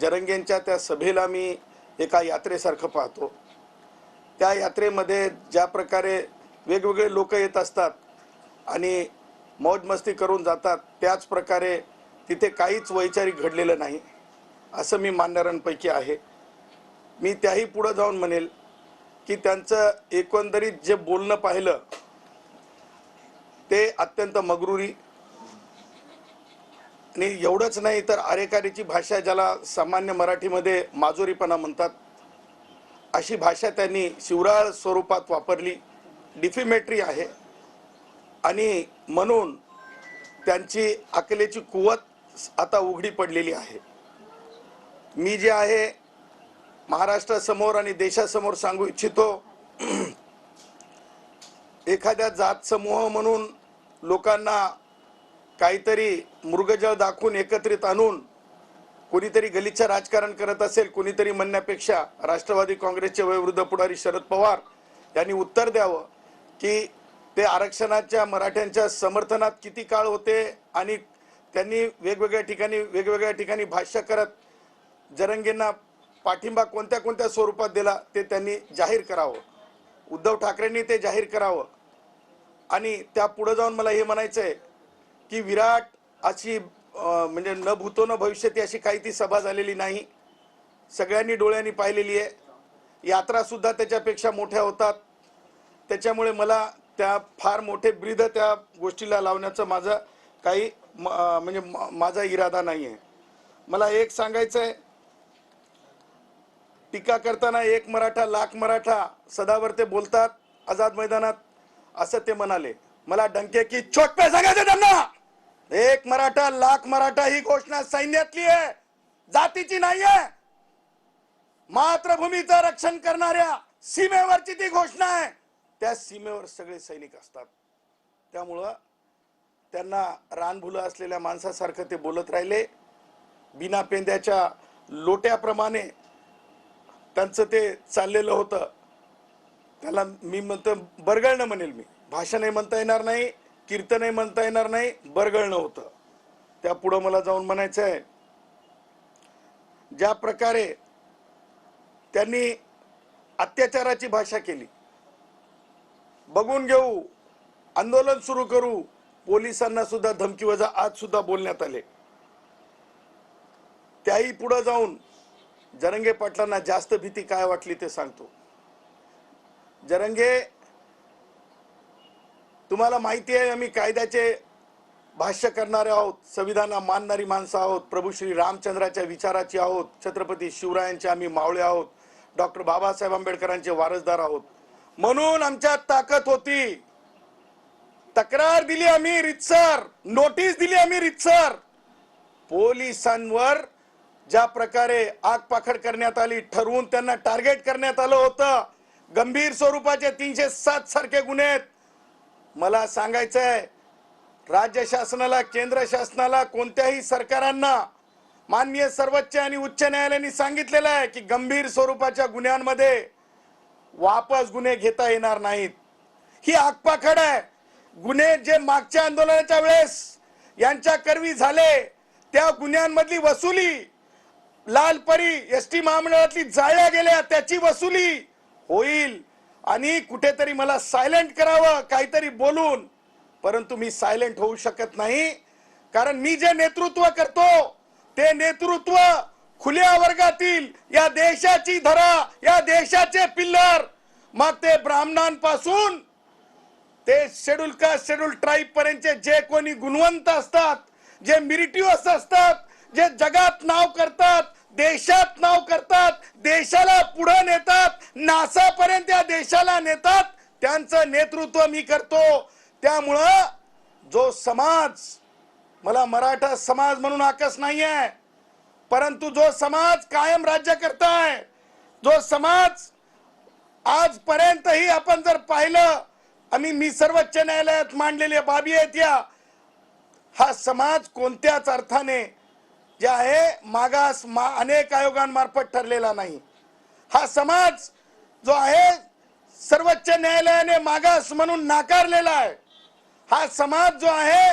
जरंगेंच्या त्या सभेला मी एका यात्रेसारखं पाहतो। त्या यात्रेमध्ये ज्या प्रकारे वेगवेगळे लोक येत असतात आणि मौज मस्ती करून जातात, त्याच प्रकारे तिथे काहीच वैचारिक घडलेलं नाही असं मी मानणाऱ्यांपैकी आहे। मी त्याही पुढे जाऊन म्हणेल की त्यांचं एकंदरीत जे बोलणं पाहिलं ते अत्यंत मगरुरी आणि एवढंच नाही तर अरेकारीची भाषा, ज्याला सामान्य मराठीमध्ये माजोरीपणा म्हणतात, अशी भाषा त्यांनी शिवराळ स्वरूपात वापरली। डिफेमेटरी आहे आणि म्हणून त्यांची अकलेची कुवत आता उघडी पडलेली आहे। मी जे आहे महाराष्ट्रासमोर आणि देशासमोर सांगू इच्छितो, एखाद्या जात समूह म्हणून लोकांना काहीतरी मृगजळ दाखवून एकत्रित आणून कोणीतरी गलिच्छ राजकारण करत असेल, कोणीतरी म्हणण्यापेक्षा राष्ट्रवादी काँग्रेसचे वयोवृद्ध पुढारी शरद पवार यांनी उत्तर द्यावं की ते आरक्षणाच्या मराठ्यांच्या समर्थनात किती काळ होते आणि त्यांनी वेगवेगळ्या ठिकाणी भाष्य करत जरंगेंना पाठिंबा कोणत्या कोणत्या स्वरूपात दिला ते त्यांनी जाहीर करावं। उद्धव ठाकरेंनी ते जाहीर करावं। आणि त्या पुढे जाऊन मला हे म्हणायचं आहे की विराट अशी म्हणजे न भूतो न भविष्यती अशी काही ती सभा झालेली नाही, सगळ्यांनी डोळ्यांनी पाहिलेली आहे। यात्रा सुद्धा त्याच्यापेक्षा मोठ्या होतात, त्याच्यामुळे मला त्या फार मोठे ब्रीद त्या गोष्टीला लावण्याचा माझा काही म्हणजे माझा इरादा नाही आहे। मला एक सांगायचं आहे, टीका करताना एक मराठा लाख मराठा सदावर ते बोलतात आझाद मैदानात असं ते म्हणाले। मला डंके की चोट पे सांगायचं त्यांना, एक मराठा लाख मराठा ही घोषणा सैन्यातली आहे, जातीची नाही आहे। मातृभूमीचं रक्षण करणाऱ्या सीमेवरची ती घोषणा आहे, त्या सीमेवर सगळे सैनिक असतात। त्यामुळं त्यांना रानभुलं असलेल्या माणसासारखं ते बोलत राहिले। बिना पेंद्याच्या लोट्याप्रमाणे त्यांचं ते चाललेलं होतं। त्याला मी म्हणतो बरगळणं म्हणेल, मी भाषणही म्हणता येणार नाही, कीर्तनही म्हणता येणार नाही, बरगळणं होतं। त्या पुढं मला जाऊन म्हणायचं आहे, ज्या प्रकारे त्यांनी अत्याचाराची भाषा केली, बघून घेऊ, आंदोलन सुरू करू, पोलिसांना सुद्धा धमकीवजा आज सुद्धा बोलण्यात आले। त्याही पुढे जाऊन जरंगे पाटलांना जास्त भीती काय वाटली ते सांगतो। जरंगे, तुम्हाला माहिती आहे आम्ही कायद्याचे भाष्य करणारे आहोत, संविधानाला मानणारी माणसं आहोत, प्रभू श्री रामचंद्राच्या विचाराची आहोत, छत्रपती शिवरायांचे आम्ही मावळे आहोत, डॉक्टर बाबासाहेब आंबेडकरांचे वारसदार आहोत। म्हणून आमच्यात ताकद होती, तक्रार दिली आम्ही रितसर, नोटीस दिली आम्ही रितसर। पोलिसांवर ज्या प्रकारे आगपाखड करण्यात आली, ठरवून त्यांना टार्गेट करण्यात आलं होतं, गंभीर स्वरूपाचे 307 सारखे गुन्हे आहेत। मला सांगायचं आहे, राज्य शासनाला, केंद्र शासनाला, कोणत्याही सरकारांना माननीय सर्वोच्च आणि उच्च न्यायालयाने सांगितलेलं आहे की गंभीर स्वरूपाच्या गुन्ह्यांमध्ये वापस गुन्हे घेता येणार नाहीत। ही आगपाखड आहे। गुन्हे जे मागच्या आंदोलनाच्या वेळेस यांच्या करवी झाले, त्या गुन्ह्यांमधली वसुली, लालपरी एसटी महामंडळातली जाळल्या गेल्या त्याची वसुली होईल। आणि कुठेतरी मला सायलेंट करावं काहीतरी बोलून, परंतु मी सायलेंट होऊ शकत नाही, कारण मी जे नेतृत्व करतो ते नेतृत्व खुल्या वर्गातील या देशाची धरा, या देशाचे पिल्लर, मग ते ब्राह्मणांपासून ते शेड्यूल कास्ट शेड्यूल ट्राइब पर्यंतचे जे कोणी गुणवंत असतात, जे मिरिटियस असतात, जे जगात नाव करतात, देशात नाव करतात, देशाला पुढे नेतात, नासा पर्यंत या देशाला नेतात, त्यांचं नेतृत्व मी करतो। त्यामुळं जो समाज, मला मराठा समाज म्हणून आकस नाहीये, परंतु जो समाज कायम राज्य करताय, जो समाज आजपर्यंतही आपण जर पाहिलं, आम्ही मी सर्वोच्च न्यायालयात मांडलेल्या बाबी आहेत, या हा समाज कोणत्याच अर्थाने जे आहे मागास अनेक आयोगांमार्फत ठरलेला नाही। हा समाज जो आहे सर्वोच्च न्यायालयाने मागास म्हणून नाकारलेला आहे। हा समाज जो आहे,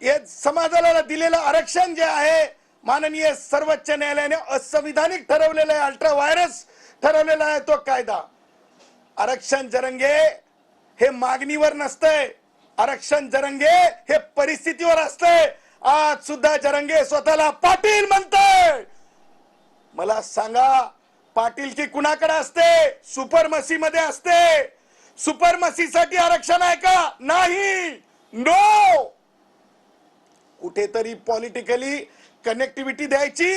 हे समाजाला दिलेलं आरक्षण जे आहे माननीय सर्वोच्च न्यायालयाने असंविधानिक ठरवलेला आहे, अल्ट्रा व्हायरस ठरवलेला आहे तो कायदा. आरक्षण जरंगे हे मागणीवर नसतंय, आरक्षण जरंगे हे परिस्थितीवर असतंय. आज सुद्धा जरंगे स्वतःला पाटील म्हणतंय. मला सांगा, पाटील की कुणाकडे असते? सुपरमसी मध्ये असते. सुपरमसीसाठी आरक्षण आहे का? नाही, नो. कुठेतरी पॉलिटिकली कनेक्टिव्हिटी द्यायची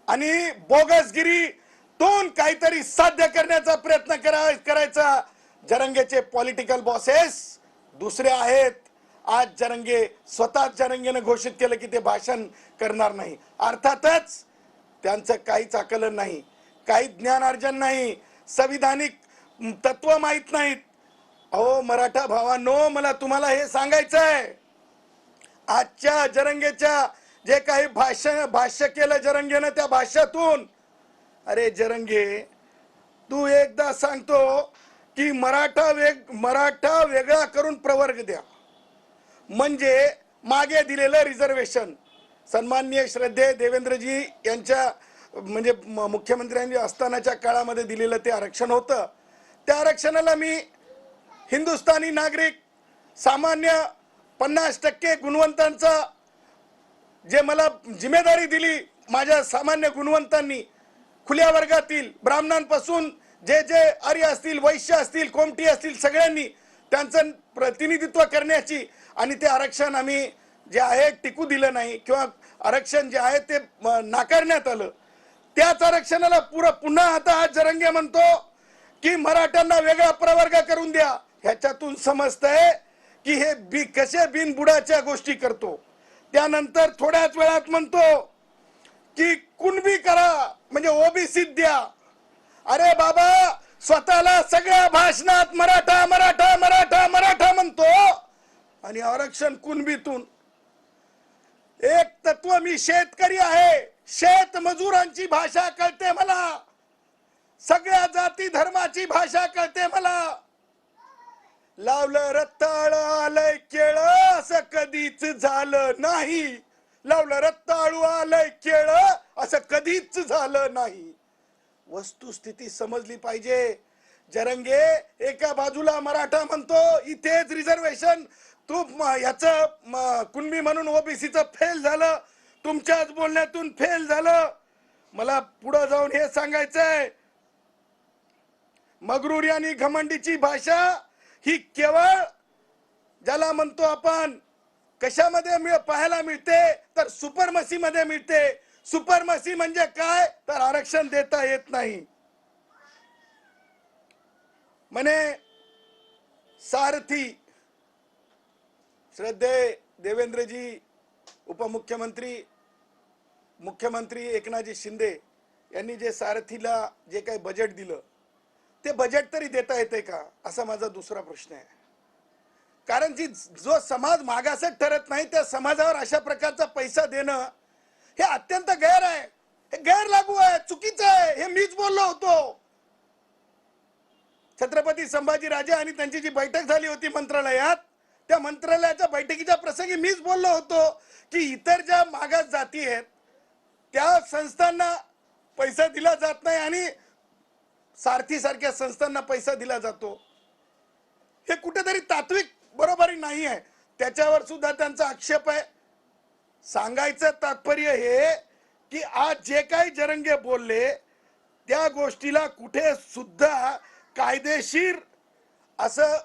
आणि बोगसगिरीतून काहीतरी साध्य करण्याचा प्रयत्न करायचा. जरंगेचे पॉलिटिकल बॉसेस दुसरे आहेत. आज जरंगेने घोषित केलं की ते भाषण करणार नाही. अर्थातच त्यांचं काहीच आकलन नाही, काही ज्ञानार्जन नाही, संविधानिक तत्व माहित नाहीत. अहो मराठा भावांनो, मला तुम्हाला हे सांगायचं आहे, आजच्या जरंगेच्या जे काही भाष्य केलं जरंगेनं, त्या भाष्यातून, अरे जरंगे, तू एकदा सांगतो की मराठा वेगळा करून प्रवर्ग द्या, म्हणजे मागे दिलेलं रिझर्वेशन, सन्माननीय श्रद्धेय देवेंद्रजी यांच्या म्हणजे मुख्यमंत्र्यांनी असतानाच्या काळामध्ये दिलेलं ते आरक्षण होतं. त्या आरक्षणाला मी हिंदुस्थानी नागरिक सामान्य 50% गुणवंतांचा जे मला जिम्मेदारी दिली, माझ्या सामान्य गुणवंतांनी, खुल्या वर्गातील ब्राह्मणांपासून जे जे आर्य असतील, वैश्य असतील, कोमटी असतील, सगळ्यांनी त्यांचं प्रतिनिधित्व करण्याची, आणि ते आरक्षण आम्ही जे आहे टिकू दिलं नाही किंवा आरक्षण जे आहे ते नाकारण्यात आलं. त्याच आरक्षणाला पुन्हा आता आज जरंगे म्हणतो की मराठ्यांना वेगळा प्रवर्ग करून द्या. ह्याच्यातून समजतंय की हे कसे बिनबुडाच्या गोष्टी करतो. त्यानंतर थोड्याच वेळात म्हणतो की कुणबी करा, म्हणजे ओबीसी द्या. अरे बाबा, स्वतःला सगळ्या भाषणात मराठा मराठा मराठा मराठा म्हणतो आणि आरक्षण कुणबीतून. एक तत्व, मी शेतकरी आहे, शेत मजुरांची भाषा कळते मला, सगळ्या जाती धर्माची भाषा कळते मला. लावलं रताळ आलंय केळ असं कधीच झालं नाही. लावलं रताळू आलंय केळ असं कधीच झालं नाही. वस्तुस्थिती समजली पाहिजे. जरंगे एका बाजूला मराठा म्हणतो, इथेच रिझर्वेशन, तू याचं कुणबी म्हणून ओबीसीचं फेल झालं, तुमच्याच बोलण्यातून फेल झालं. मला पुढे जाऊन हे सांगायचंय, मगरुरी आणि घमंडीची भाषा ही केवळ ज्याला म्हणतो आपण कशामध्ये पाहायला मिळते, तर सुपरमसी मध्ये मिळते. सुपरमसी म्हणजे काय, तर आरक्षण देता येत नाही. म्हणे सारथी, श्रद्धेय देवेंद्रजी, उपमुख्यमंत्री, मुख्यमंत्री एकनाथजी शिंदे यांनी जे सारथीला जे काही बजेट दिलं, ते बजेट तरी देता येते का, असा माझा दुसरा प्रश्न आहे. कारण जो समाज मागासच ठरत नाही, त्या समाजावर अशा प्रकारचा पैसा देणं हे अत्यंत गैर आहे, हे गैर लागू आहे, चुकीचं आहे. हे मीच बोललो होतो. छत्रपती संभाजी राजे आणि त्यांची जी बैठक झाली होती मंत्रालयात, त्या मंत्रालयाच्या बैठकीच्या प्रसंगी मीच बोललो होतो की इतर ज्या मागास जाती आहेत त्या संस्थांना पैसा दिला जात नाही आणि सारथी सारख्या संस्थांना पैसा दिला जातो. हे कुठेतरी तात्विक बरोबरी नाही आहे. त्याच्यावर सुद्धा त्यांचा आक्षेप आहे. सांगायचं तात्पर्य हे की आज जे काही जरंगे बोलले त्या गोष्टीला कुठे सुद्धा कायदेशीर असं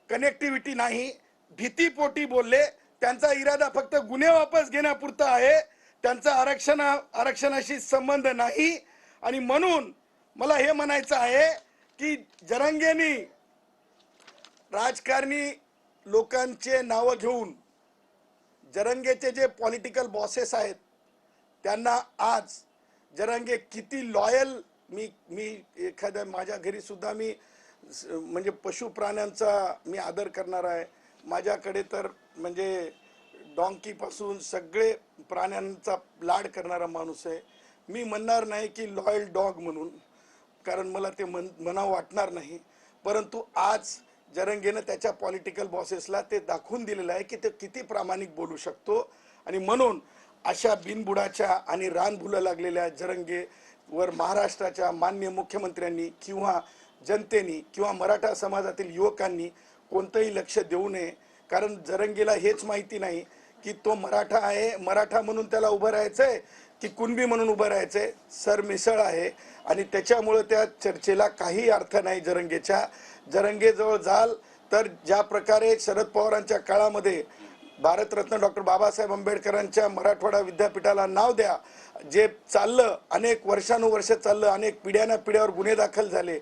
कनेक्टिव्हिटी नाही, भीतीपोटी बोलले. त्यांचा इरादा फक्त गुन्हे वापस घेण्यापुरता आहे, त्यांचा आरक्षणाशी संबंध नाही. आणि म्हणून मला हे म्हणायचं आहे की जरंगेनी राजकारणी लोकांचे नाव घेऊन, जरंगेचे जे पॉलिटिकल बॉसेस आहेत त्यांना आज जरंगे किती लॉयल, मी एखाद्या माझ्या घरी सुद्धा मी म्हणजे पशु प्राण्यांचा मी आदर करणार आहे. माझ्याकडे तर म्हणजे डॉंकी पासून सगळे प्राण्यांचा लाड करणारा माणूस आहे. मी म्हणणार नाही की लॉयल डॉग म्हणून, कारण मला ते म्हणावं वाटणार नाही. परंतु आज जरंगेनं त्याच्या पॉलिटिकल बॉसेसला ते दाखवून दिलेलं आहे की ते किती प्रामाणिक बोलू शकतो. आणि म्हणून अशा बिनबुडाच्या आणि रानभुलं लागलेल्या जरंगेवर महाराष्ट्राच्या माननीय मुख्यमंत्र्यांनी किंवा जनतेने किंवा मराठा समाजातील युवकांनी कोणतंही लक्ष देऊ नये. कारण जरंगेला हेच माहिती नाही की तो मराठा आहे, मराठा म्हणून त्याला उभं राहायचंय की कुणबी म्हणून उभं राहायचंय. सरमिसळ आहे आणि त्याच्यामुळं त्या चर्चेला काही अर्थ नाही. जरंगेजवळ जाल तर ज्या प्रकारे शरद पवारांच्या काळामध्ये भारतरत्न डॉक्टर बाबासाहेब आंबेडकरांच्या मराठवाडा विद्यापीठाला नाव द्या जे चाललं, अनेक वर्षानुवर्ष चाललं, अनेक पिढ्यावर गुन्हे दाखल झाले,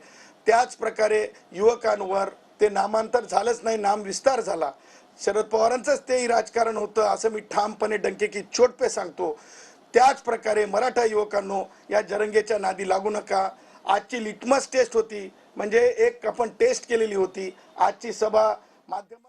त्याच प्रकारे युवकांवर ते नामांतर झालंच नाही, नाम विस्तार झाला. शरद पवारांचंच तेही राजकारण होतं असं मी ठामपणे डंके की चोट पे सांगतो. त्याच प्रकारे मराठा युवकांनो, या जरंगेच्या नादी लागू नका. आजची लिटमस टेस्ट होती, म्हणजे एक आपण टेस्ट केलेली होती. आजची सभा माध्यम